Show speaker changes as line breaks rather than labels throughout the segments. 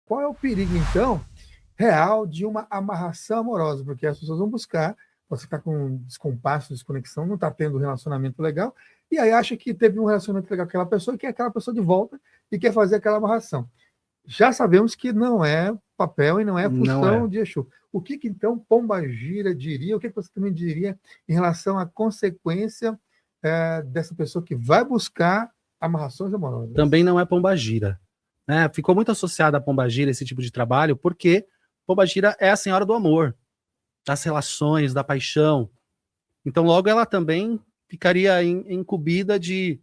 Qual é o perigo, então, real de uma amarração amorosa? Porque as pessoas vão buscar, você está com descompasso, desconexão, não está tendo um relacionamento legal, e aí acha que teve um relacionamento legal com aquela pessoa e quer aquela pessoa de volta e quer fazer aquela amarração. Já sabemos que não é papel e não é
Não
função
é.
de Exu. O que então Pombagira diria, o que você também diria em relação à consequência dessa pessoa que vai buscar amarrações
Também
amorosas?
não é pombagira. Né? Ficou muito associada a pombagira esse tipo de trabalho, porque pombagira é a senhora do amor, das relações, da paixão. Então, logo ela também ficaria incumbida de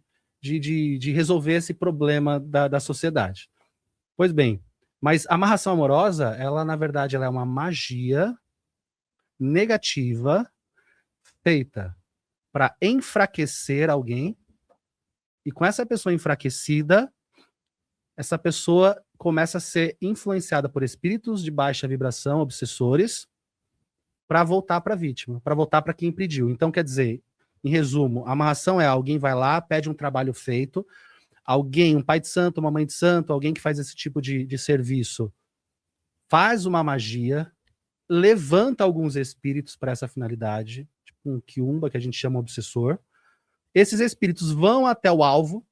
resolver esse problema da sociedade. Pois bem, mas a amarração amorosa, ela, na verdade, ela é uma magia negativa feita para enfraquecer alguém, e com essa pessoa enfraquecida, essa pessoa começa a ser influenciada por espíritos de baixa vibração, obsessores, para voltar para a vítima, para voltar para quem pediu. Então, quer dizer, em resumo, a amarração é alguém vai lá, pede um trabalho feito, alguém, um pai de santo, uma mãe de santo, alguém que faz esse tipo de serviço, faz uma magia, levanta alguns espíritos para essa finalidade, tipo um quiumba, que a gente chama obsessor. Esses espíritos vão até o alvo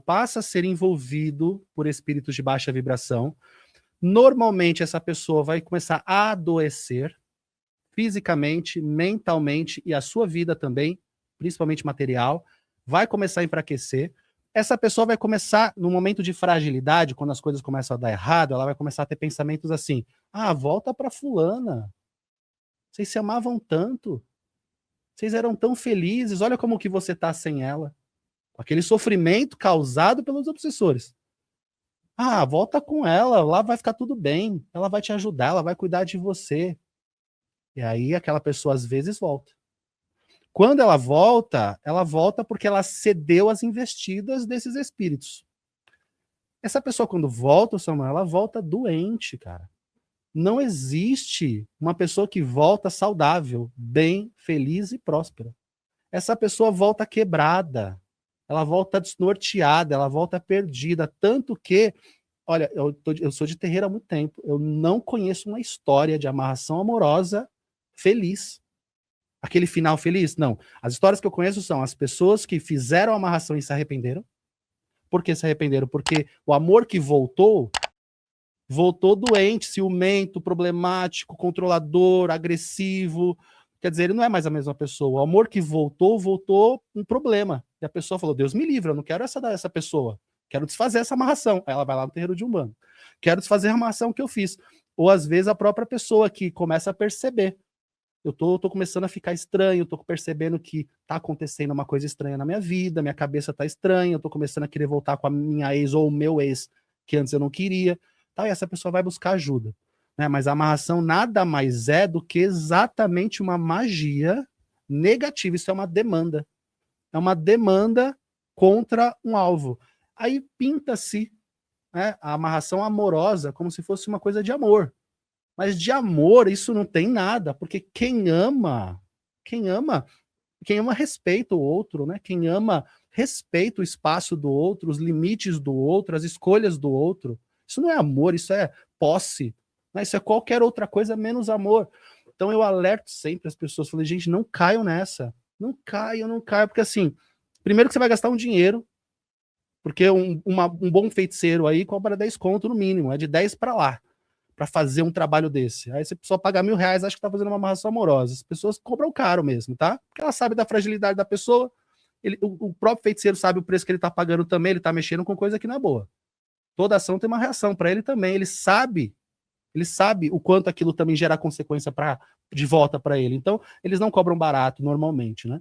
passa a ser envolvido por espíritos de baixa vibração. Normalmente, essa pessoa vai começar a adoecer fisicamente, mentalmente e a sua vida também, principalmente material, vai começar a enfraquecer. Essa pessoa vai começar, no momento de fragilidade, quando as coisas começam a dar errado, ela vai começar a ter pensamentos assim: ah, volta para fulana. Vocês se amavam tanto. Vocês eram tão felizes. Olha como que você tá sem ela. Aquele sofrimento causado pelos obsessores. Ah, volta com ela, lá vai ficar tudo bem. Ela vai te ajudar, ela vai cuidar de você. E aí aquela pessoa às vezes volta. Quando ela volta porque ela cedeu às investidas desses espíritos. Essa pessoa, quando volta, Samuel, ela volta doente, cara. Não existe uma pessoa que volta saudável, bem, feliz e próspera. Essa pessoa volta quebrada, ela volta desnorteada, ela volta perdida. Tanto que, olha, eu sou de terreiro há muito tempo, eu não conheço uma história de amarração amorosa feliz. Aquele final feliz? Não. As histórias que eu conheço são as pessoas que fizeram a amarração e se arrependeram. Por que se arrependeram? Porque o amor que voltou doente, ciumento, problemático, controlador, agressivo. Quer dizer, ele não é mais a mesma pessoa. O amor que voltou um problema. E a pessoa falou: Deus me livre, eu não quero essa pessoa. Quero desfazer essa amarração. Aí ela vai lá no terreiro de Umbanda. Quero desfazer a amarração que eu fiz. Ou às vezes a própria pessoa que começa a perceber: eu tô começando a ficar estranho, tô percebendo que tá acontecendo uma coisa estranha na minha vida, minha cabeça tá estranha, eu tô começando a querer voltar com a minha ex ou o meu ex, que antes eu não queria, tal, e essa pessoa vai buscar ajuda. Né? Mas a amarração nada mais é do que exatamente uma magia negativa, isso é uma demanda. É uma demanda contra um alvo. Aí pinta-se, né, a amarração amorosa como se fosse uma coisa de amor. Mas de amor isso não tem nada, porque quem ama, quem ama respeita o outro, né? Quem ama respeita o espaço do outro, os limites do outro, as escolhas do outro. Isso não é amor, isso é posse, né? Isso é qualquer outra coisa menos amor. Então eu alerto sempre as pessoas, falei, gente, não caiam nessa. Não caiam, porque assim, primeiro que você vai gastar um dinheiro, porque um bom feiticeiro aí cobra 10 conto no mínimo, é de 10 para lá para fazer um trabalho desse. Aí você só pagar R$ 1.000, acha que tá fazendo uma amarração amorosa. As pessoas cobram caro mesmo, tá? Porque ela sabe da fragilidade da pessoa, o próprio feiticeiro sabe o preço que ele tá pagando também, ele tá mexendo com coisa que não é boa. Toda ação tem uma reação para ele também, ele sabe o quanto aquilo também gera consequência de volta para ele. Então, eles não cobram barato normalmente, né?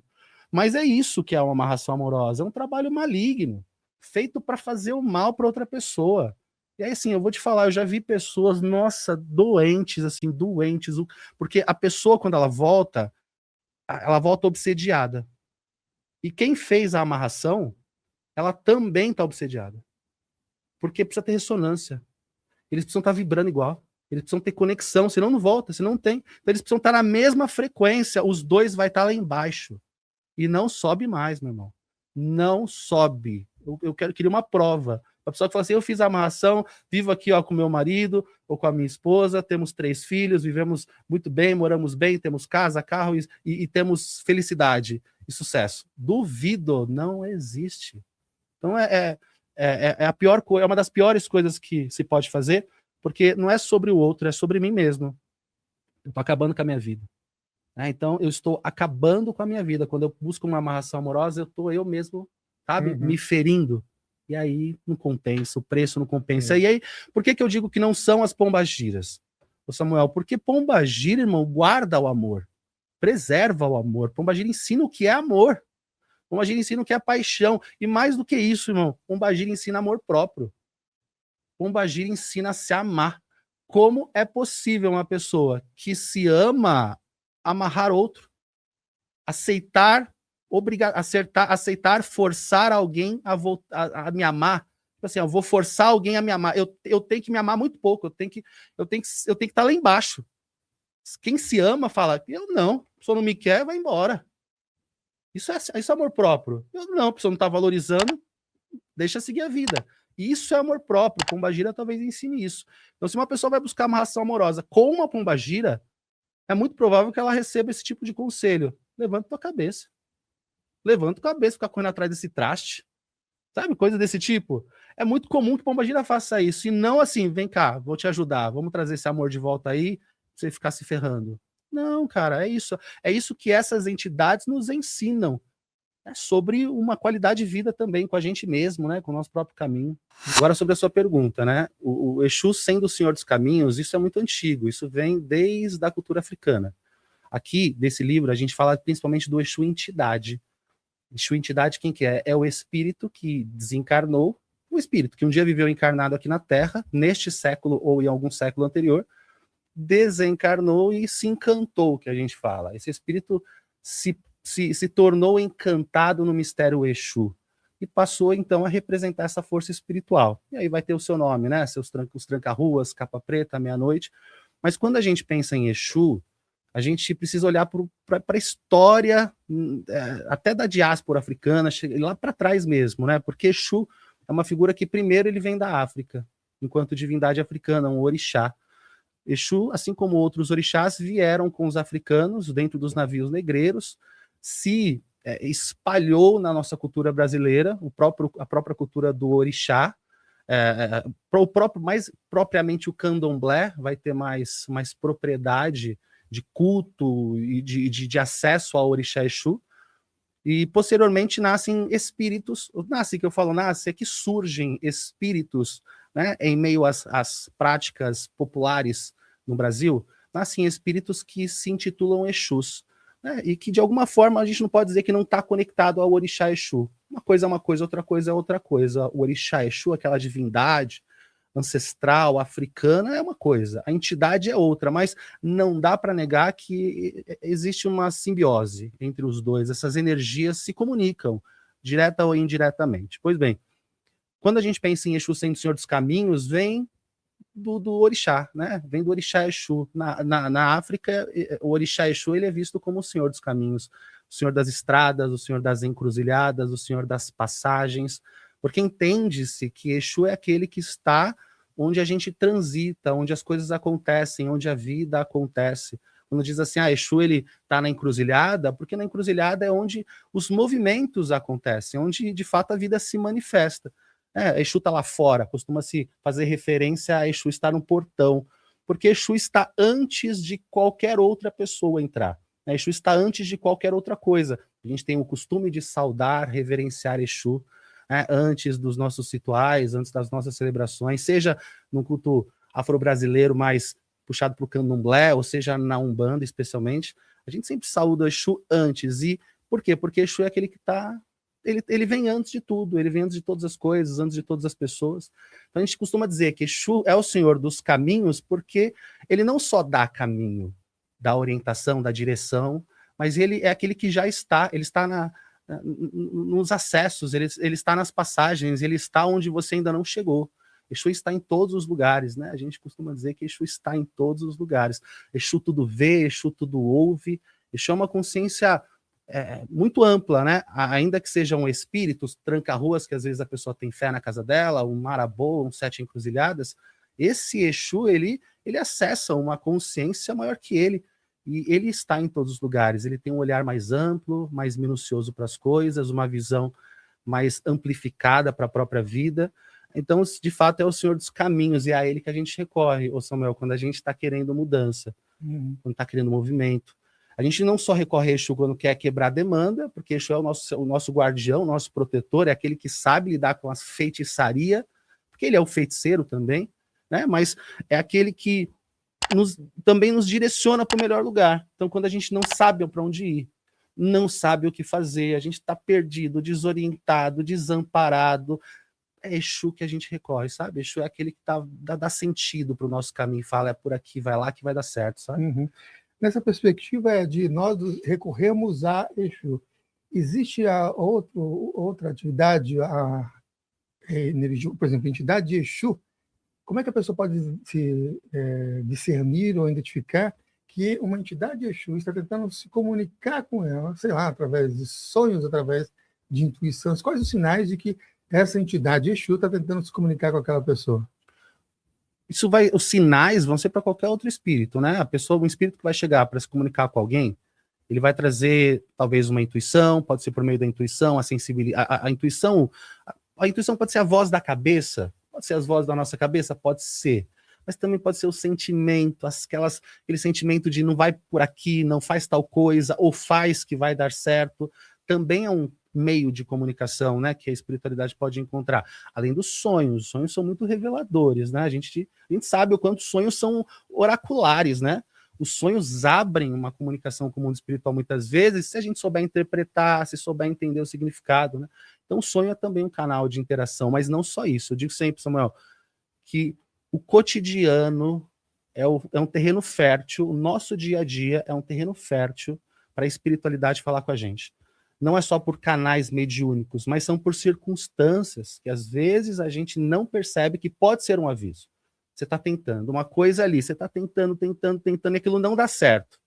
Mas é isso que é uma amarração amorosa, é um trabalho maligno, feito para fazer o mal para outra pessoa. E aí, assim, eu vou te falar, eu já vi pessoas, nossa, doentes, assim, doentes, porque a pessoa, quando ela volta obsediada. E quem fez a amarração, ela também tá obsediada. Porque precisa ter ressonância. Eles precisam estar vibrando igual. Eles precisam ter conexão, senão não volta, senão não tem. Então eles precisam estar na mesma frequência, os dois vai estar lá embaixo. E não sobe mais, meu irmão. Não sobe. Eu queria uma prova A pessoa que fala assim, eu fiz a amarração, vivo aqui ó, com meu marido ou com a minha esposa, temos 3 filhos, vivemos muito bem, moramos bem, temos casa, carro e temos felicidade e sucesso. Duvido, não existe. Então é a pior coisa, é uma das piores coisas que se pode fazer, porque não é sobre o outro, é sobre mim mesmo. Eu estou acabando com a minha vida. Então eu estou acabando com a minha vida. Quando eu busco uma amarração amorosa, eu estou eu mesmo, sabe, me ferindo. E aí não compensa, o preço não compensa. E aí, por que eu digo que não são as pombagiras, ô Samuel? Porque pombagira, irmão, guarda o amor, preserva o amor. Pombagira ensina o que é amor. Pombagira ensina o que é paixão. E mais do que isso, irmão, pombagira ensina amor próprio. Pombagira ensina a se amar. Como é possível uma pessoa que se ama amarrar outro? Aceitar aceitar forçar alguém a me amar. Tipo assim, eu vou forçar alguém a me amar. Eu tenho que me amar muito pouco. Eu tenho que estar lá embaixo. Quem se ama fala, eu não, a pessoa não me quer, vai embora. Isso é amor próprio. Eu não, a pessoa não está valorizando, deixa seguir a vida. Isso é amor próprio. Pombagira talvez ensine isso. Então, se uma pessoa vai buscar uma relação amorosa com uma pombagira, é muito provável que ela receba esse tipo de conselho. Levanta tua cabeça. Levanta a cabeça, ficar correndo atrás desse traste. Sabe, coisa desse tipo. É muito comum que pombagira faça isso. E não assim, vem cá, vou te ajudar, vamos trazer esse amor de volta aí, pra você ficar se ferrando. Não, cara, é isso. É isso que essas entidades nos ensinam. É sobre uma qualidade de vida também com a gente mesmo, né, com o nosso próprio caminho. Agora sobre a sua pergunta, né, o Exu sendo o Senhor dos Caminhos, isso é muito antigo, isso vem desde a cultura africana. Aqui, desse livro, a gente fala principalmente do Exu entidade. Exu entidade, quem que é? É o espírito que desencarnou, o espírito que um dia viveu encarnado aqui na Terra, neste século ou em algum século anterior, desencarnou e se encantou, que a gente fala. Esse espírito se tornou encantado no mistério Exu e passou então a representar essa força espiritual. E aí vai ter o seu nome, né? Os tranca-ruas, capa preta, meia-noite. Mas quando a gente pensa em Exu, a gente precisa olhar para a história, até da diáspora africana, lá para trás mesmo, né? Porque Exu é uma figura que primeiro ele vem da África, enquanto divindade africana, um orixá. Exu, assim como outros orixás, vieram com os africanos dentro dos navios negreiros, se espalhou na nossa cultura brasileira, a própria cultura do orixá, mais propriamente o candomblé vai ter mais propriedade de culto e de acesso ao orixá Exu, e posteriormente nascem espíritos, é que surgem espíritos, né, em meio às práticas populares no Brasil, nascem espíritos que se intitulam Exus, né, e que de alguma forma a gente não pode dizer que não está conectado ao orixá Exu. Uma coisa é uma coisa, outra coisa é outra coisa. O orixá Exu, aquela divindade ancestral, africana, é uma coisa, a entidade é outra, mas não dá para negar que existe uma simbiose entre os dois, essas energias se comunicam, direta ou indiretamente. Pois bem, quando a gente pensa em Exu sendo o Senhor dos Caminhos, vem do orixá, né? Vem do orixá Exu. Na África, o orixá Exu ele é visto como o Senhor dos Caminhos, o Senhor das estradas, o Senhor das encruzilhadas, o Senhor das passagens, porque entende-se que Exu é aquele que está onde a gente transita, onde as coisas acontecem, onde a vida acontece. Quando diz assim, Exu ele está na encruzilhada, porque na encruzilhada é onde os movimentos acontecem, onde de fato a vida se manifesta. Exu está lá fora, costuma-se fazer referência a Exu estar no portão, porque Exu está antes de qualquer outra pessoa entrar. Exu está antes de qualquer outra coisa. A gente tem o costume de saudar, reverenciar Exu, antes dos nossos rituais, antes das nossas celebrações, seja no culto afro-brasileiro mais puxado para o candomblé, ou seja na Umbanda especialmente, a gente sempre saúda o Exu antes. E por quê? Porque Exu é aquele que está... Ele vem antes de tudo, ele vem antes de todas as coisas, antes de todas as pessoas. Então a gente costuma dizer que Exu é o Senhor dos Caminhos, porque ele não só dá caminho, dá orientação, dá direção, mas ele é aquele que já está, ele está nos acessos, ele está nas passagens, ele está onde você ainda não chegou. Exu está em todos os lugares, né? A gente costuma dizer que Exu está em todos os lugares. Exu tudo vê, Exu tudo ouve. Exu é uma consciência muito ampla, né? Ainda que sejam espíritos, tranca-ruas, que às vezes a pessoa tem fé na casa dela, um marabô, um sete encruzilhadas, esse Exu, ele acessa uma consciência maior que ele, e ele está em todos os lugares, ele tem um olhar mais amplo, mais minucioso para as coisas, uma visão mais amplificada para a própria vida. Então, de fato, é o Senhor dos caminhos, e é a ele que a gente recorre, ô Samuel, quando a gente está querendo mudança, quando está querendo movimento. A gente não só recorre a Exu quando quer quebrar a demanda, porque Exu é o nosso guardião, o nosso protetor, é aquele que sabe lidar com a feitiçaria, porque ele é o feiticeiro também, né? Mas é aquele que também nos direciona para o melhor lugar. Então, quando a gente não sabe para onde ir, não sabe o que fazer, a gente está perdido, desorientado, desamparado, é Exu que a gente recorre, sabe? Exu é aquele que dá sentido para o nosso caminho, fala, é por aqui, vai lá que vai dar certo, sabe?
Nessa perspectiva de nós recorremos a Exu, existe outra atividade, a energia, por exemplo, a entidade de Exu, como é que a pessoa pode discernir ou identificar que uma entidade de Exu está tentando se comunicar com ela, sei lá, através de sonhos, através de intuições? Quais os sinais de que essa entidade Exu está tentando se comunicar com aquela pessoa?
Os sinais vão ser para qualquer outro espírito, né? Um espírito que vai chegar para se comunicar com alguém, ele vai trazer talvez uma intuição, pode ser por meio da intuição, a sensibilidade, a intuição pode ser a voz da cabeça, pode ser as vozes da nossa cabeça, pode ser, mas também pode ser o sentimento, aquele sentimento de não vai por aqui, não faz tal coisa, ou faz que vai dar certo, também é um meio de comunicação, né, que a espiritualidade pode encontrar, além dos sonhos. Os sonhos são muito reveladores, né, a gente sabe o quanto os sonhos são oraculares, né, os sonhos abrem uma comunicação com o mundo espiritual muitas vezes, se a gente souber interpretar, se souber entender o significado, né, então o sonho é também um canal de interação, mas não só isso, eu digo sempre, Samuel, que o cotidiano é um terreno fértil, o nosso dia a dia é um terreno fértil para a espiritualidade falar com a gente. Não é só por canais mediúnicos, mas são por circunstâncias que às vezes a gente não percebe que pode ser um aviso. Você está tentando uma coisa ali, você está tentando, e aquilo não dá certo.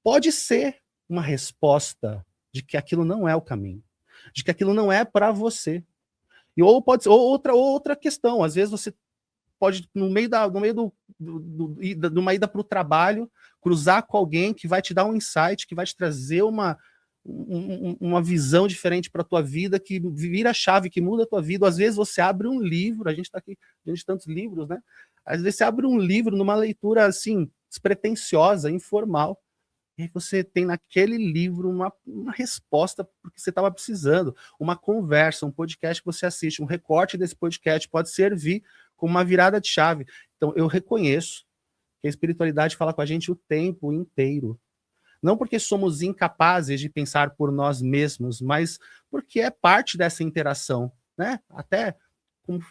Pode ser uma resposta de que aquilo não é o caminho, de que aquilo não é para você. Ou pode ser outra questão, às vezes você pode, no meio de uma ida para o trabalho, cruzar com alguém que vai te dar um insight, que vai te trazer uma visão diferente para a tua vida, que vira a chave, que muda a tua vida. Às vezes você abre um livro, a gente está aqui diante de tantos livros, né? Às vezes você abre um livro numa leitura assim, despretensiosa, informal, e aí você tem naquele livro uma resposta porque você estava precisando, uma conversa, um podcast que você assiste, um recorte desse podcast pode servir como uma virada de chave. Então eu reconheço que a espiritualidade fala com a gente o tempo inteiro. Não porque somos incapazes de pensar por nós mesmos, mas porque é parte dessa interação, né? Até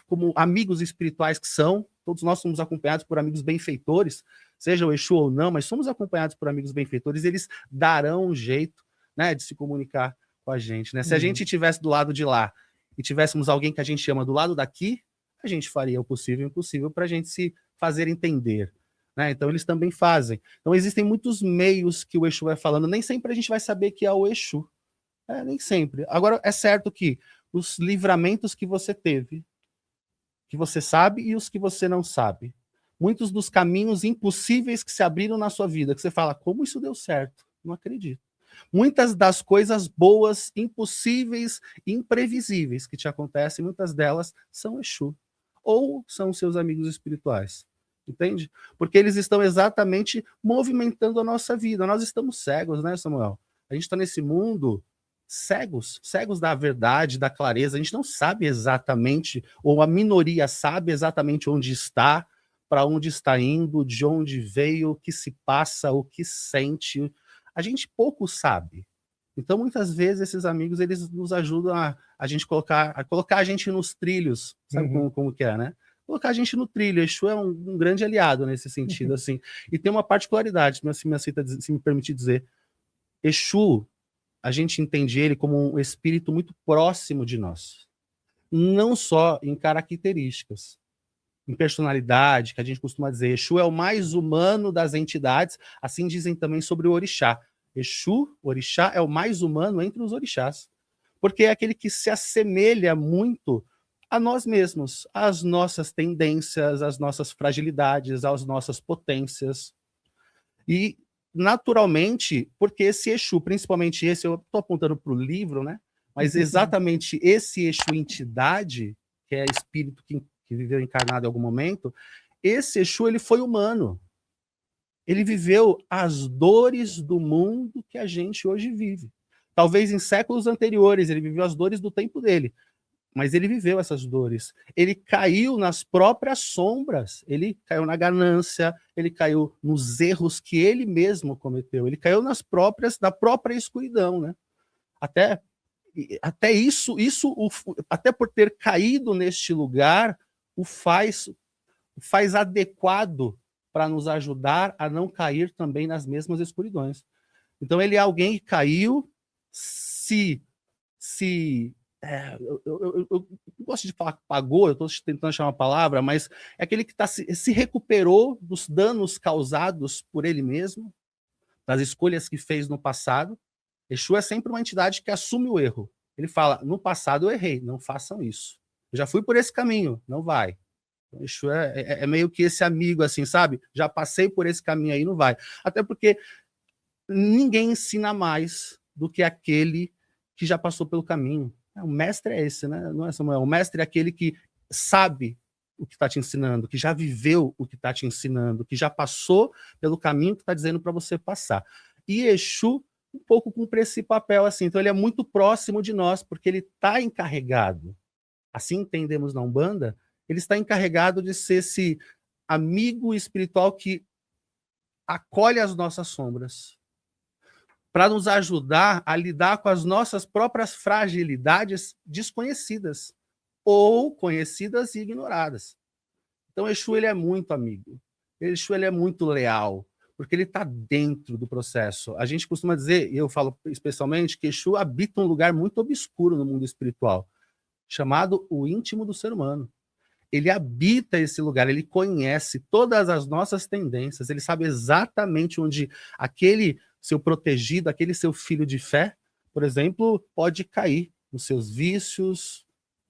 como amigos espirituais que são, todos nós somos acompanhados por amigos benfeitores, seja o Exu ou não, mas somos acompanhados por amigos benfeitores, eles darão um jeito, né, de se comunicar com a gente, né? Se a gente estivesse do lado de lá e tivéssemos alguém que a gente chama do lado daqui, a gente faria o possível e o impossível para a gente se fazer entender, né? Então eles também fazem. Então existem muitos meios que o Exu vai falando, nem sempre a gente vai saber que é o Exu, nem sempre. Agora é certo que os livramentos que você teve, que você sabe e os que você não sabe, muitos dos caminhos impossíveis que se abriram na sua vida, que você fala, como isso deu certo? Não acredito. Muitas das coisas boas, impossíveis, imprevisíveis que te acontecem, muitas delas são Exu, ou são seus amigos espirituais. Entende? Porque eles estão exatamente movimentando a nossa vida. Nós estamos cegos, né, Samuel? A gente está nesse mundo cegos da verdade, da clareza. A gente não sabe exatamente, ou a minoria sabe exatamente onde está, para onde está indo, de onde veio, o que se passa, o que sente. A gente pouco sabe. Então, muitas vezes, esses amigos, eles nos ajudam a gente colocar a gente nos trilhos. Sabe como que é, né? Colocar a gente no trilho. Exu é um grande aliado nesse sentido, assim. E tem uma particularidade, se me permitir dizer. Exu, a gente entende ele como um espírito muito próximo de nós. Não só em características, em personalidade, que a gente costuma dizer. Exu é o mais humano das entidades, assim dizem também sobre o orixá. Exu, orixá, é o mais humano entre os orixás, porque é aquele que se assemelha muito a nós mesmos, às nossas tendências, às nossas fragilidades, às nossas potências. E, naturalmente, porque esse Exu, principalmente esse, eu estou apontando para o livro, né? Mas exatamente esse Exu entidade, que é espírito que viveu encarnado em algum momento, esse Exu, ele foi humano. Ele viveu as dores do mundo que a gente hoje vive. Talvez em séculos anteriores, ele viveu as dores do tempo dele, mas ele viveu essas dores. Ele caiu nas próprias sombras, ele caiu na ganância, ele caiu nos erros que ele mesmo cometeu, ele caiu na própria escuridão, né? Até isso, até por ter caído neste lugar, o faz adequado para nos ajudar a não cair também nas mesmas escuridões. Então ele é alguém que caiu, eu gosto de falar pagou, eu estou tentando achar uma palavra, mas é aquele que se recuperou dos danos causados por ele mesmo, das escolhas que fez no passado. Exu é sempre uma entidade que assume o erro. Ele fala, no passado eu errei, não façam isso. Eu já fui por esse caminho, não vai. O Exu é meio que esse amigo, assim, sabe? Já passei por esse caminho aí, não vai. Até porque ninguém ensina mais do que aquele que já passou pelo caminho. O mestre é esse, né? Não é, Samuel? O mestre é aquele que sabe o que está te ensinando, que já viveu o que está te ensinando, que já passou pelo caminho que está dizendo para você passar. E Exu um pouco cumpre esse papel assim. Então ele é muito próximo de nós, porque ele está encarregado. Assim entendemos na Umbanda, ele está encarregado de ser esse amigo espiritual que acolhe as nossas sombras, para nos ajudar a lidar com as nossas próprias fragilidades desconhecidas, ou conhecidas e ignoradas. Então, Exu ele é muito amigo. Exu ele é muito leal, porque ele está dentro do processo. A gente costuma dizer, e eu falo especialmente, que Exu habita um lugar muito obscuro no mundo espiritual, chamado o íntimo do ser humano. Ele habita esse lugar, ele conhece todas as nossas tendências, ele sabe exatamente onde aquele seu protegido, aquele seu filho de fé, por exemplo, pode cair nos seus vícios,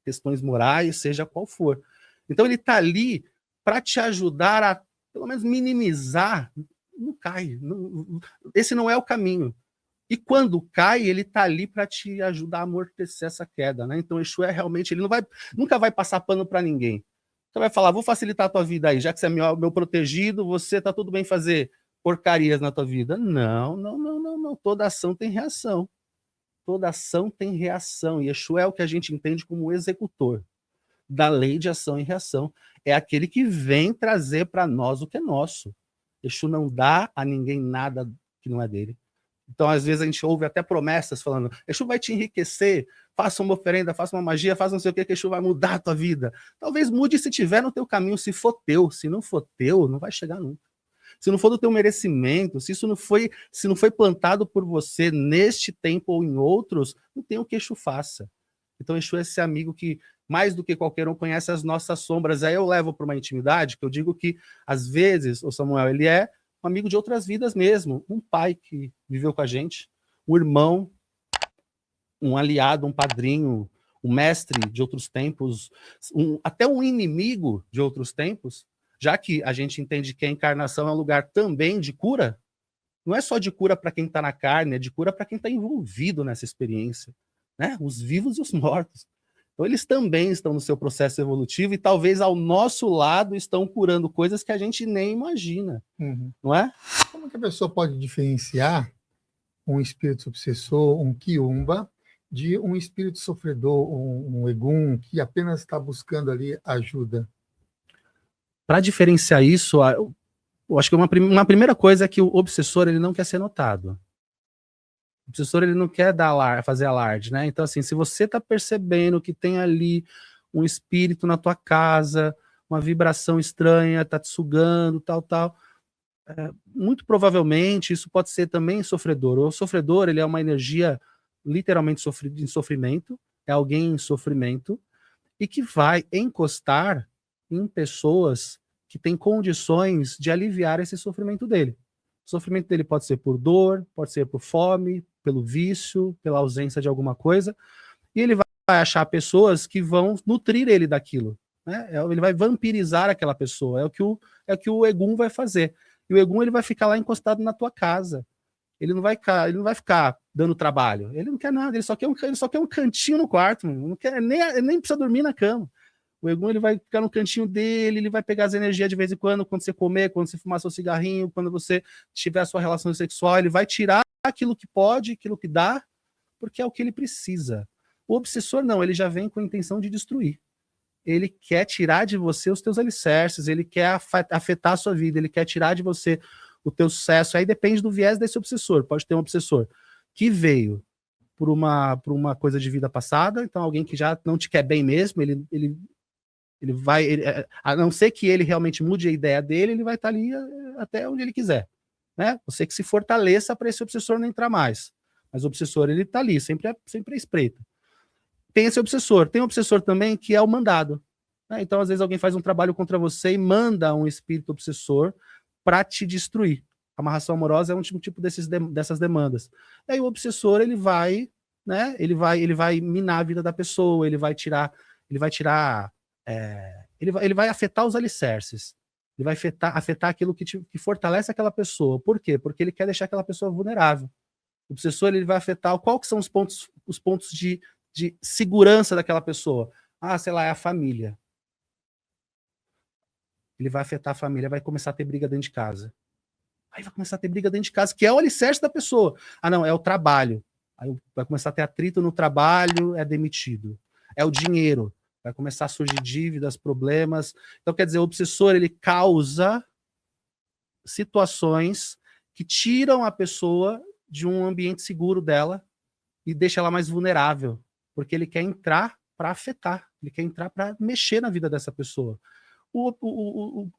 questões morais, seja qual for. Então ele está ali para te ajudar a, pelo menos, minimizar. Não cai. Esse não é o caminho. E quando cai, ele está ali para te ajudar a amortecer essa queda, né? Então, Exu é realmente, ele nunca vai passar pano para ninguém. Você vai falar, vou facilitar a tua vida aí, já que você é meu protegido, você tá tudo bem fazer porcarias na tua vida. Não. Toda ação tem reação. Toda ação tem reação. E Exu é o que a gente entende como o executor da lei de ação e reação. É aquele que vem trazer para nós o que é nosso. Exu não dá a ninguém nada que não é dele. Então, às vezes, a gente ouve até promessas falando, Exu vai te enriquecer, faça uma oferenda, faça uma magia, faça não sei o que Exu vai mudar a tua vida. Talvez mude se tiver no teu caminho, se for teu. Se não for teu, não vai chegar nunca. Se não for do teu merecimento, se não foi plantado por você neste tempo ou em outros, não tem o que Exu faça. Então, Exu é esse amigo que, mais do que qualquer um, conhece as nossas sombras. Aí eu levo para uma intimidade, que eu digo que, às vezes, o Samuel, ele é um amigo de outras vidas mesmo. Um pai que viveu com a gente, um irmão, um aliado, um padrinho, um mestre de outros tempos, até um inimigo de outros tempos, já que a gente entende que a encarnação é um lugar também de cura. Não é só de cura para quem está na carne, é de cura para quem está envolvido nessa experiência, né? Os vivos e os mortos. Então eles também estão no seu processo evolutivo e talvez ao nosso lado estão curando coisas que a gente nem imagina, não é?
Como que a pessoa pode diferenciar um espírito obsessor, um quiumba, de um espírito sofredor, um egum, que apenas está buscando ali ajuda?
Para diferenciar isso, eu acho que uma primeira coisa é que o obsessor ele não quer ser notado. O obsessor ele não quer fazer alarde, né? Então, assim, se você está percebendo que tem ali um espírito na tua casa, uma vibração estranha, está te sugando, tal, muito provavelmente isso pode ser também sofredor. O sofredor ele é uma energia literalmente em sofrimento, é alguém em sofrimento, e que vai encostar em pessoas que têm condições de aliviar esse sofrimento dele. O sofrimento dele pode ser por dor, pode ser por fome, pelo vício, pela ausência de alguma coisa, e ele vai achar pessoas que vão nutrir ele daquilo, né? Ele vai vampirizar aquela pessoa, é o que o Egum vai fazer. E o Egum ele vai ficar lá encostado na tua casa. Ele não vai ficar dando trabalho. Ele não quer nada, ele só quer um cantinho no quarto, mano. Não quer, nem precisa dormir na cama. O Egum ele vai ficar no cantinho dele, ele vai pegar as energias de vez em quando você comer, quando você fumar seu cigarrinho, quando você tiver a sua relação sexual, ele vai tirar aquilo que pode, aquilo que dá, porque é o que ele precisa. O obsessor não, ele já vem com a intenção de destruir. Ele quer tirar de você os teus alicerces, ele quer afetar a sua vida, ele quer tirar de você o teu sucesso. Aí depende do viés desse obsessor. Pode ter um obsessor que veio por uma coisa de vida passada, então alguém que já não te quer bem mesmo, ele vai, a não ser que ele realmente mude a ideia dele, ele vai estar ali até onde ele quiser, né? Você que se fortaleça para esse obsessor não entrar mais. Mas o obsessor, ele está ali, sempre é espreita. Tem esse obsessor. Tem um obsessor também que é o mandado, né? Então, às vezes, alguém faz um trabalho contra você e manda um espírito obsessor para te destruir. A amarração amorosa é um tipo dessas demandas. E aí o obsessor, ele vai, né? Ele vai minar a vida da pessoa, ele vai afetar os alicerces. Ele vai afetar aquilo que fortalece aquela pessoa. Por quê? Porque ele quer deixar aquela pessoa vulnerável. O obsessor ele vai afetar qual que são os pontos de segurança daquela pessoa. Ah, sei lá, é a família. Ele vai afetar a família, vai começar a ter briga dentro de casa. Aí vai começar a ter briga dentro de casa, que é o alicerce da pessoa. Ah, não, é o trabalho. Aí vai começar a ter atrito no trabalho, é demitido. É o dinheiro. Vai começar a surgir dívidas, problemas. Então, quer dizer, o obsessor, ele causa situações que tiram a pessoa de um ambiente seguro dela e deixa ela mais vulnerável, porque ele quer entrar para afetar, ele quer entrar para mexer na vida dessa pessoa.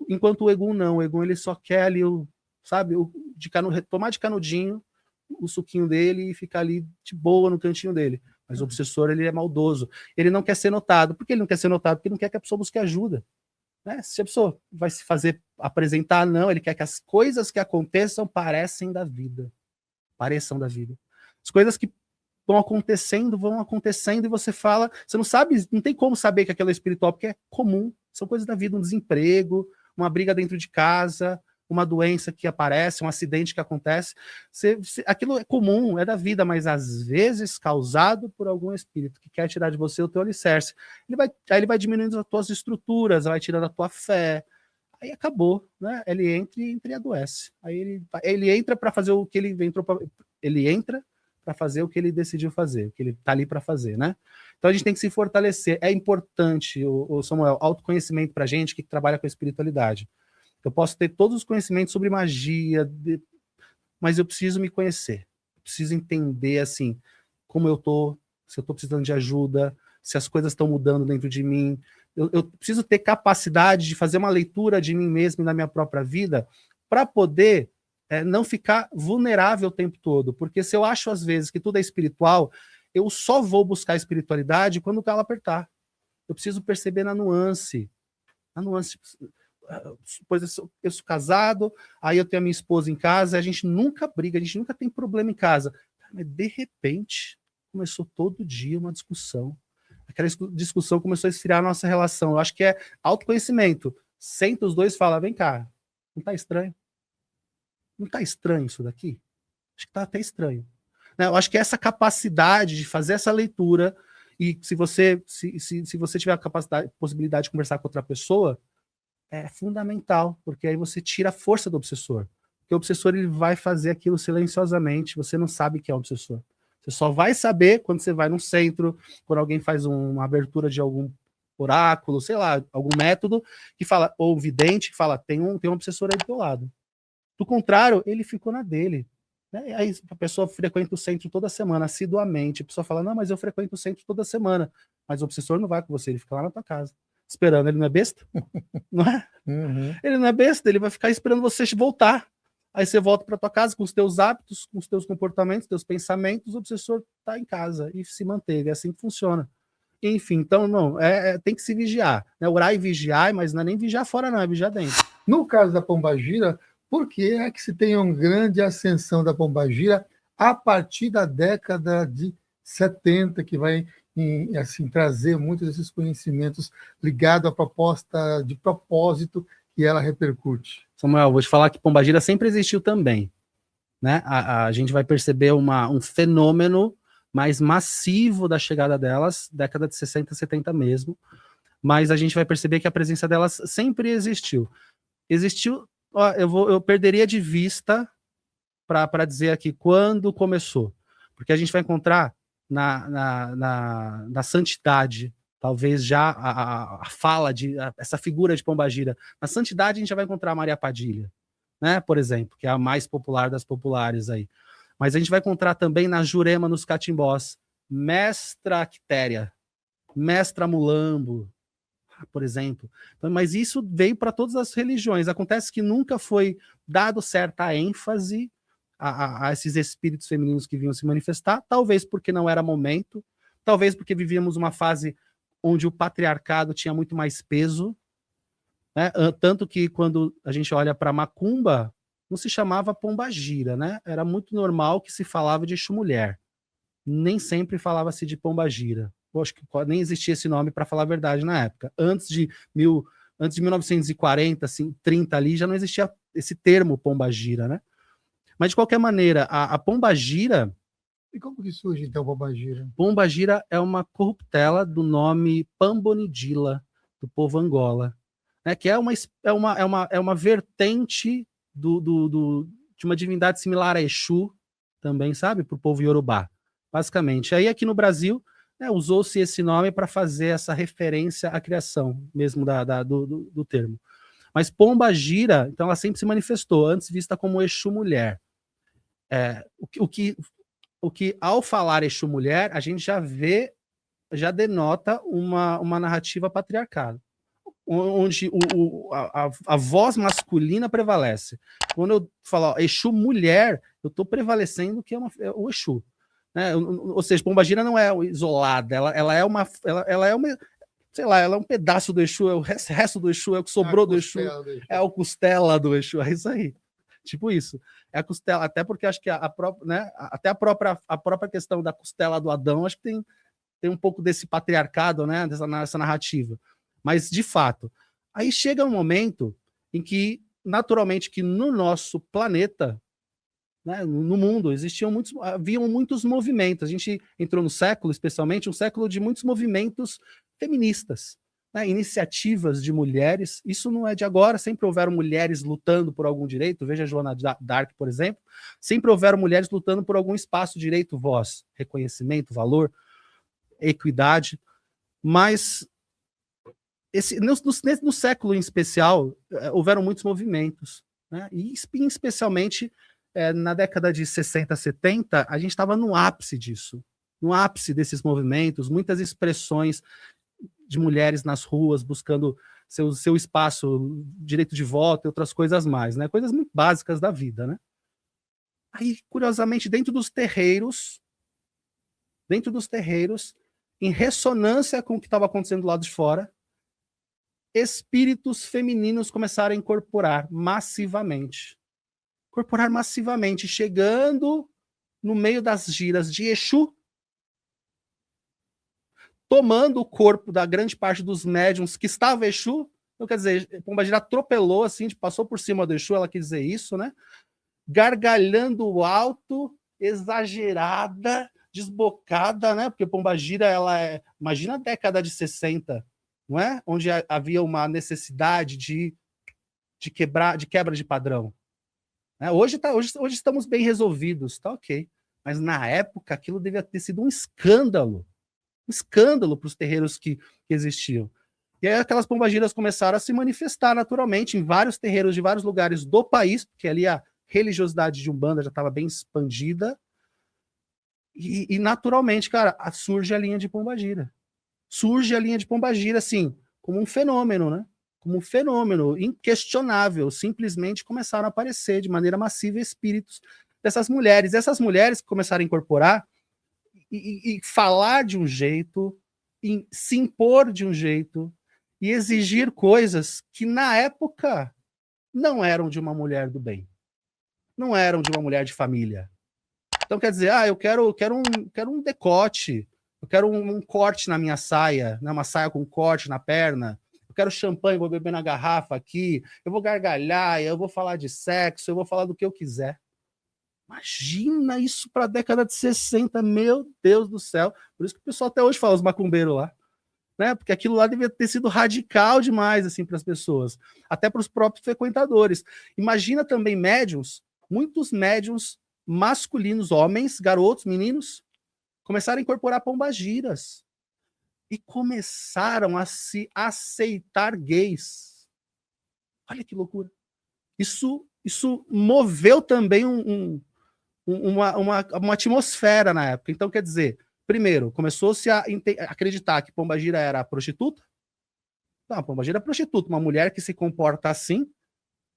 Enquanto o Egum não, o Egum ele só quer ali, tomar de canudinho o suquinho dele e ficar ali de boa no cantinho dele. Mas o obsessor, ele é maldoso. Ele não quer ser notado. Por que ele não quer ser notado? Porque ele não quer que a pessoa busque ajuda. Né? Se a pessoa vai se fazer apresentar, não, ele quer que as coisas que aconteçam pareçam da vida. As coisas que vão acontecendo e você fala, você não sabe, não tem como saber que aquilo é espiritual, porque é comum, são coisas da vida, um desemprego, uma briga dentro de casa, uma doença que aparece, um acidente que acontece, aquilo é comum, é da vida, mas às vezes causado por algum espírito que quer tirar de você o teu alicerce. Aí ele vai diminuindo as tuas estruturas, vai tirando a tua fé, aí acabou, né? Ele entra e adoece. Aí ele entra para fazer o que ele entra para fazer o que ele decidiu fazer, o que ele está ali para fazer, né? Então a gente tem que se fortalecer. É importante, o Samuel, autoconhecimento para gente que trabalha com a espiritualidade. Eu posso ter todos os conhecimentos sobre magia, mas eu preciso me conhecer. Eu preciso entender, assim, como eu tô, se eu tô precisando de ajuda, se as coisas estão mudando dentro de mim. Eu preciso ter capacidade de fazer uma leitura de mim mesmo e da minha própria vida para poder não ficar vulnerável o tempo todo. Porque se eu acho, às vezes, que tudo é espiritual, eu só vou buscar espiritualidade quando o calo apertar. Eu preciso perceber na nuance. Pois eu sou casado, aí eu tenho a minha esposa em casa, a gente nunca briga, a gente nunca tem problema em casa. Mas, de repente, começou todo dia uma discussão. Aquela discussão começou a esfriar a nossa relação. Eu acho que é autoconhecimento. Senta os dois e fala, vem cá, não tá estranho? Não tá estranho isso daqui? Acho que tá até estranho. Né? Eu acho que essa capacidade de fazer essa leitura, e se você tiver a possibilidade de conversar com outra pessoa, é fundamental, porque aí você tira a força do obsessor. Porque o obsessor ele vai fazer aquilo silenciosamente, você não sabe que é o obsessor. Você só vai saber quando você vai num centro, quando alguém faz uma abertura de algum oráculo, sei lá, algum método, que fala, ou vidente, que fala, tem um obsessor aí do teu lado. Do contrário, ele ficou na dele. Né? Aí a pessoa frequenta o centro toda semana, assiduamente, a pessoa fala, não, mas eu frequento o centro toda semana. Mas o obsessor não vai com você, ele fica lá na tua casa, esperando. Ele não é besta? Não é?
Uhum.
Ele não é besta, ele vai ficar esperando você voltar. Aí você volta para tua casa com os teus hábitos, com os teus comportamentos, teus pensamentos, o obsessor está em casa e se manteve. É assim que funciona. Enfim, então, não, tem que se vigiar. Né? Orar e vigiar, mas não é nem vigiar fora, não, é vigiar dentro.
No caso da pombagira, Por que é que se tem uma grande ascensão da pombagira a partir da década de 70, que vai assim, trazer muitos desses conhecimentos ligados à proposta de propósito que ela repercute?
Samuel, vou te falar que pombagira sempre existiu também, né? A gente vai perceber um fenômeno mais massivo da chegada delas, década de 60, 70 mesmo, mas a gente vai perceber que a presença delas sempre existiu. Existiu, ó, eu perderia de vista para dizer aqui quando começou, porque a gente vai encontrar na santidade, talvez já a fala essa figura de pombagira. Na santidade a gente já vai encontrar a Maria Padilha, né, por exemplo, que é a mais popular das populares aí. Mas a gente vai encontrar também na Jurema, nos catimbós, Mestra Quitéria, Mestra Mulambo, por exemplo. Então, mas isso veio para todas as religiões. Acontece que nunca foi dado certa ênfase a esses espíritos femininos que vinham se manifestar, talvez porque não era momento, talvez porque vivíamos uma fase onde o patriarcado tinha muito mais peso, né? Tanto que quando a gente olha para Macumba, não se chamava pombagira, né? Era muito normal que se falava de Exu mulher. Nem sempre falava-se de pombagira. Eu acho que nem existia esse nome, para falar a verdade, na época. Antes de 1940, assim, 30 ali, já não existia esse termo pombagira, né? Mas, de qualquer maneira, a pombagira...
E como que surge, então, a pombagira?
Pombagira é uma corruptela do nome Pambonidila, do povo Angola, né? Que é uma vertente de uma divindade similar a Exu, também, sabe? Para o povo Yorubá, basicamente. Aí, aqui no Brasil, né, usou-se esse nome para fazer essa referência à criação mesmo do termo. Mas pombagira, então, ela sempre se manifestou, antes vista como Exu mulher. O que, ao falar Exu mulher, a gente já denota uma narrativa patriarcal, onde a voz masculina prevalece. Quando eu falo Exu mulher, eu estou prevalecendo que é o Exu. Né? Ou seja, pombagira não é isolada, ela é uma, sei lá, ela é um pedaço do Exu, é o resto do Exu, é o que sobrou do Exu, é o costela do Exu, é isso aí. Tipo isso. É a costela, até porque acho que né, até a própria questão da costela do Adão, acho que tem um pouco desse patriarcado, né, dessa narrativa. Mas, de fato, aí chega um momento em que, naturalmente, que no nosso planeta, né, no mundo, haviam muitos movimentos. A gente entrou no século, especialmente, um século de muitos movimentos feministas, né, iniciativas de mulheres. Isso não é de agora, sempre houveram mulheres lutando por algum direito. Veja a Joana d'Arc, por exemplo. Sempre houveram mulheres lutando por algum espaço, direito, voz, reconhecimento, valor, equidade. Mas no século em especial, houveram muitos movimentos, né? E especialmente na década de 60, 70, a gente estava no ápice disso, no ápice desses movimentos, muitas expressões de mulheres nas ruas buscando seu espaço, direito de voto e outras coisas mais, né? Coisas muito básicas da vida, né? Aí, curiosamente, dentro dos terreiros, em ressonância com o que estava acontecendo do lado de fora, espíritos femininos começaram a incorporar massivamente, chegando no meio das giras de Exu, tomando o corpo da grande parte dos médiums que estava Exu. Então, quer dizer, pombagira atropelou, assim, passou por cima do Exu, ela quis dizer isso, né? Gargalhando alto, exagerada, desbocada, né? Porque pombagira, imagina a década de 60, não é? Onde havia uma necessidade de quebra de padrão. Né? Hoje estamos bem resolvidos, tá ok. Mas na época aquilo devia ter sido um escândalo para os terreiros que existiam. E aí aquelas pombagiras começaram a se manifestar naturalmente em vários terreiros de vários lugares do país, porque ali a religiosidade de Umbanda já estava bem expandida. E naturalmente, cara, surge a linha de pombagira. Surge a linha de pombagira, assim, como um fenômeno, né? Como um fenômeno inquestionável. Simplesmente começaram a aparecer de maneira massiva espíritos dessas mulheres. Essas mulheres que começaram a incorporar e falar de um jeito, se impor de um jeito e exigir coisas que na época não eram de uma mulher do bem. Não eram de uma mulher de família. Então quer dizer, eu quero um decote, eu quero um corte na minha saia, né, uma saia com corte na perna, eu quero champanhe, vou beber na garrafa aqui, eu vou gargalhar, eu vou falar de sexo, eu vou falar do que eu quiser. Imagina isso para a década de 60, meu Deus do céu. Por isso que o pessoal até hoje fala os macumbeiros lá, né? Porque aquilo lá devia ter sido radical demais assim para as pessoas, até para os próprios frequentadores. Imagina também médiums, muitos médiums masculinos, homens, garotos, meninos, começaram a incorporar pombagiras e começaram a se aceitar gays. Olha que loucura. Isso moveu também uma atmosfera na época. Então, quer dizer, primeiro, começou-se a acreditar que pombagira era prostituta. Não, pombagira é prostituta. Uma mulher que se comporta assim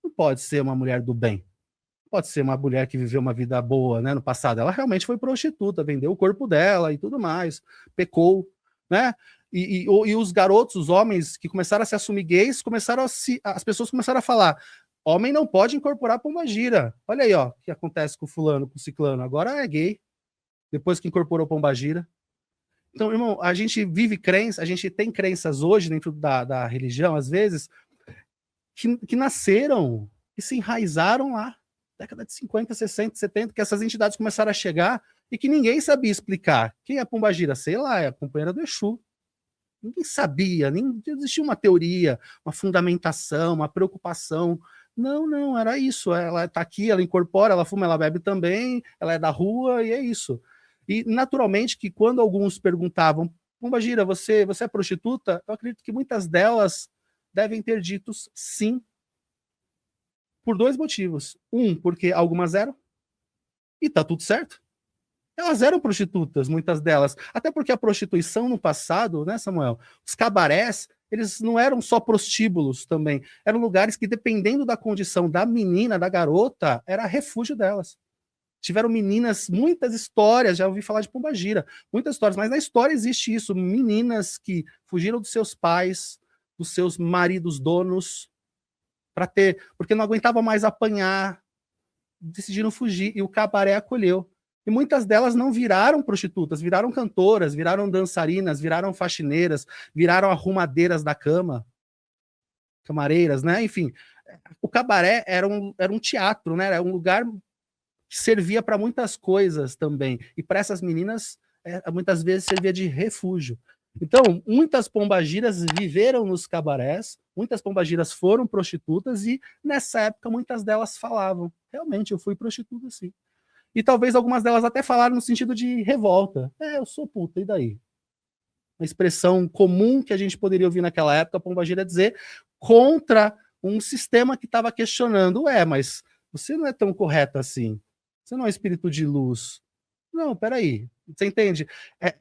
não pode ser uma mulher do bem. Pode ser uma mulher que viveu uma vida boa, né, no passado. Ela realmente foi prostituta, vendeu o corpo dela e tudo mais, pecou, né? E os garotos, os homens que começaram a se assumir gays, as pessoas começaram a falar: homem não pode incorporar pombagira. Olha aí, ó, o que acontece com fulano, com ciclano. Agora é gay, depois que incorporou pombagira. Então, irmão, a gente vive crença, a gente tem crenças hoje dentro da religião, às vezes, que nasceram e se enraizaram lá. Década de 50, 60, 70, que essas entidades começaram a chegar e que ninguém sabia explicar. Quem é a pombagira? Sei lá, é a companheira do Exu. Ninguém sabia, nem existia uma teoria, uma fundamentação, uma preocupação. Não, era isso. Ela está aqui, ela incorpora, ela fuma, ela bebe também, ela é da rua e é isso. E, naturalmente, que quando alguns perguntavam: pombagira, você é prostituta? Eu acredito que muitas delas devem ter dito sim, por dois motivos. Um, porque algumas eram, e tá tudo certo. Elas eram prostitutas, muitas delas. Até porque a prostituição no passado, né, Samuel? Os cabarés, eles não eram só prostíbulos também. Eram lugares que, dependendo da condição da menina, da garota, era refúgio delas. Tiveram meninas, muitas histórias, já ouvi falar de pombagira, muitas histórias, mas na história existe isso, meninas que fugiram dos seus pais, dos seus maridos donos, porque não aguentavam mais apanhar, decidiram fugir, e o cabaré acolheu. E muitas delas não viraram prostitutas, viraram cantoras, viraram dançarinas, viraram faxineiras, viraram arrumadeiras da cama, camareiras, né? Enfim, o cabaré era um teatro, né? Era um lugar que servia para muitas coisas também. E para essas meninas, muitas vezes servia de refúgio. Então, muitas pombagiras viveram nos cabarés, muitas pombagiras foram prostitutas e, nessa época, muitas delas falavam: realmente, eu fui prostituta, sim. E talvez algumas delas até falaram no sentido de revolta. Eu sou puta, e daí? Uma expressão comum que a gente poderia ouvir naquela época, a pombagira dizer, contra um sistema que estava questionando: mas você não é tão correto assim. Você não é espírito de luz. Não, peraí. Você entende?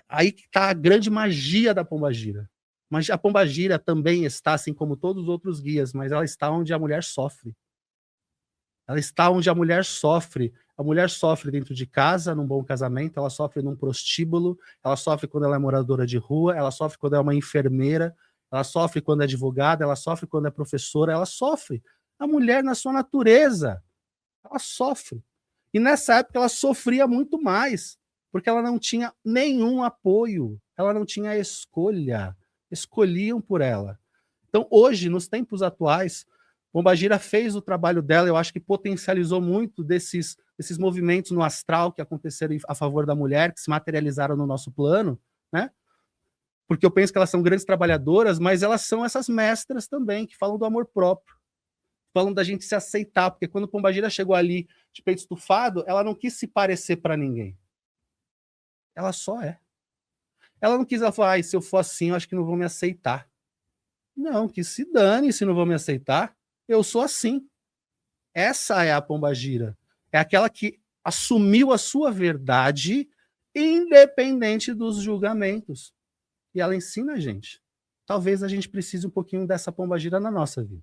Aí que está a grande magia da pombagira. Mas a pombagira também está, assim como todos os outros guias, mas ela está onde a mulher sofre. Ela está onde a mulher sofre. A mulher sofre dentro de casa, num bom casamento, ela sofre num prostíbulo, ela sofre quando ela é moradora de rua, ela sofre quando é uma enfermeira, ela sofre quando é advogada, ela sofre quando é professora, ela sofre. A mulher, na sua natureza, ela sofre. E nessa época ela sofria muito mais, porque ela não tinha nenhum apoio, ela não tinha escolha, escolhiam por ela. Então hoje, nos tempos atuais, pombagira fez o trabalho dela, eu acho que potencializou muito desses movimentos no astral que aconteceram a favor da mulher, que se materializaram no nosso plano, né? Porque eu penso que elas são grandes trabalhadoras, mas elas são essas mestras também, que falam do amor próprio, falam da gente se aceitar, porque quando pombagira chegou ali de peito estufado, ela não quis se parecer para ninguém. Ela só é. Ela não quis, ela falou: se eu for assim, eu acho que não vão me aceitar. Não, que se dane se não vão me aceitar. Eu sou assim. Essa é a pombagira. É aquela que assumiu a sua verdade, independente dos julgamentos. E ela ensina a gente. Talvez a gente precise um pouquinho dessa pombagira na nossa vida.